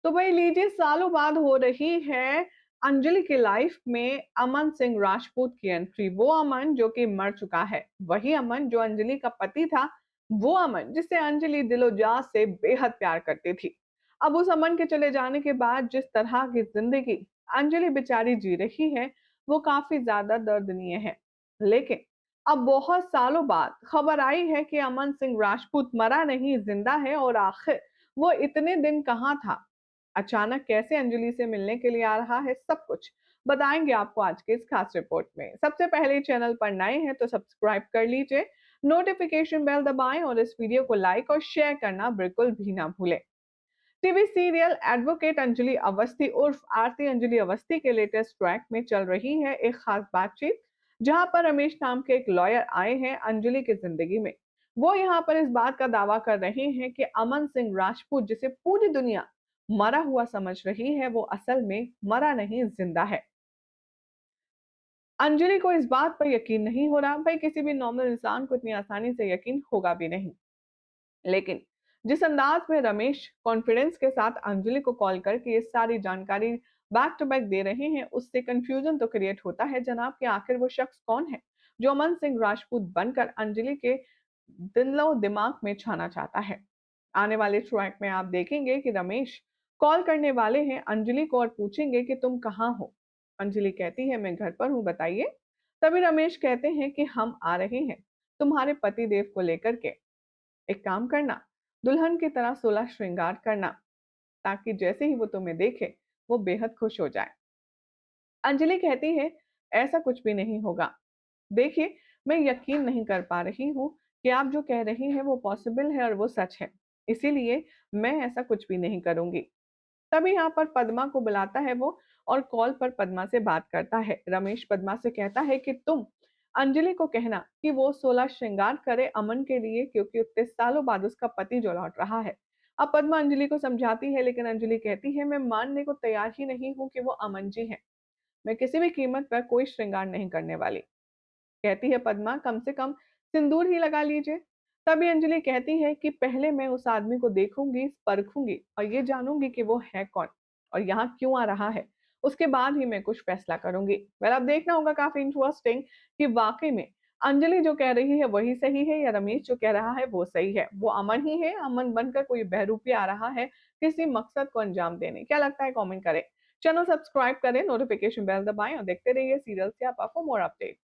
तो भाई लीजिए सालों बाद हो रही है अंजलि की लाइफ में अमन सिंह राजपूत की एंट्री। वो अमन जो कि मर चुका है, वही अमन जो अंजलि का पति था, वो अमन जिससे अंजलि दिलो-जान से बेहद प्यार करती थी। अब उस अमन के चले जाने के बाद जिस तरह की जिंदगी अंजलि बेचारी जी रही है, वो काफी ज्यादा दर्दनीय है। लेकिन अब बहुत सालों बाद खबर आई है कि अमन सिंह राजपूत मरा नहीं, जिंदा है। और आखिर वो इतने दिन कहाँ था? अचानक कैसे अंजलि से मिलने के लिए आ रहा है, सब कुछ बताएंगे आपको आज के इस खास रिपोर्ट में। सबसे पहले चैनल पर नए हैं तो सब्सक्राइब कर लीजिए, नोटिफिकेशन बेल दबाएं और इस वीडियो को लाइक और शेयर करना बिल्कुल भी ना भूलें। TV serial advocate Anjali Awasthi उर्फ आरती अंजलि अवस्थी के लेटेस्ट ट्रैक में चल रही है एक खास बातचीत, जहां पर रमेश नाम के एक लॉयर आए हैं अंजलि की जिंदगी में। वो यहाँ पर इस बात का दावा कर रहे हैं कि अमन सिंह राजपूत जिसे पूरी दुनिया मरा हुआ समझ रही है, वो असल में मरा नहीं, जिंदा है। अंजलि को इस बात पर यकीन नहीं हो रहा। भाई किसी भी नॉर्मल इंसान को इतनी आसानी से यकीन होगा भी नहीं। लेकिन जिस अंदाज में रमेश कॉन्फिडेंस के साथ अंजलि को कॉल करके ये सारी जानकारी बैक टू बैक दे रहे हैं, उससे कंफ्यूजन तो क्रिएट होता है जनाब कि आखिर वो शख्स कौन है जो अमन सिंह राजपूत बनकर अंजलि के दिलो दिमाग में छाना चाहता है। आने वाले ट्रैक में आप देखेंगे कि रमेश कॉल करने वाले हैं अंजलि को और पूछेंगे कि तुम कहाँ हो। अंजलि कहती है मैं घर पर हूँ, बताइए। तभी रमेश कहते हैं कि हम आ रहे हैं तुम्हारे पति देव को लेकर के। एक काम करना, दुल्हन की तरह 16 श्रृंगार करना, ताकि जैसे ही वो तुम्हें देखे वो बेहद खुश हो जाए। अंजलि कहती है ऐसा कुछ भी नहीं होगा। देखिए, मैं यकीन नहीं कर पा रही हूँ कि आप जो कह रही हैं वो पॉसिबल है और वो सच है, इसीलिए मैं ऐसा कुछ भी नहीं करूंगी। तभी यहाँ पर पद्मा को बुलाता है वो और कॉल पर पद्मा से बात करता है। रमेश पद्मा से कहता है कि तुम अंजलि को कहना कि वो 16 श्रृंगार करे अमन के लिए, क्योंकि उतने सालों बाद उसका पति जो लौट रहा है। अब पद्मा अंजलि को समझाती है, लेकिन अंजलि कहती है मैं मानने को तैयार ही नहीं हूँ कि वो अमन जी हैं। मैं किसी भी कीमत पर कोई श्रृंगार नहीं करने वाली। कहती है पद्मा कम से कम सिंदूर ही लगा लीजिए। तभी अंजलि कहती है कि पहले मैं उस आदमी को देखूंगी, परखूंगी और ये जानूंगी कि वो है कौन और यहाँ क्यों आ रहा है। उसके बाद ही मैं कुछ फैसला करूंगी। वेल, अब देखना होगा, काफी इंटरेस्टिंग, कि वाकई में अंजलि जो कह रही है वही सही है या रमेश जो कह रहा है वो सही है। वो अमन ही है, अमन बनकर कोई बहरूपी आ रहा है किसी मकसद को अंजाम देने। क्या लगता है, कमेंट करें। चैनल सब्सक्राइब करें, नोटिफिकेशन बेल दबाएं और देखते रहिए सीरियल से आप फॉर मोर अपडेट।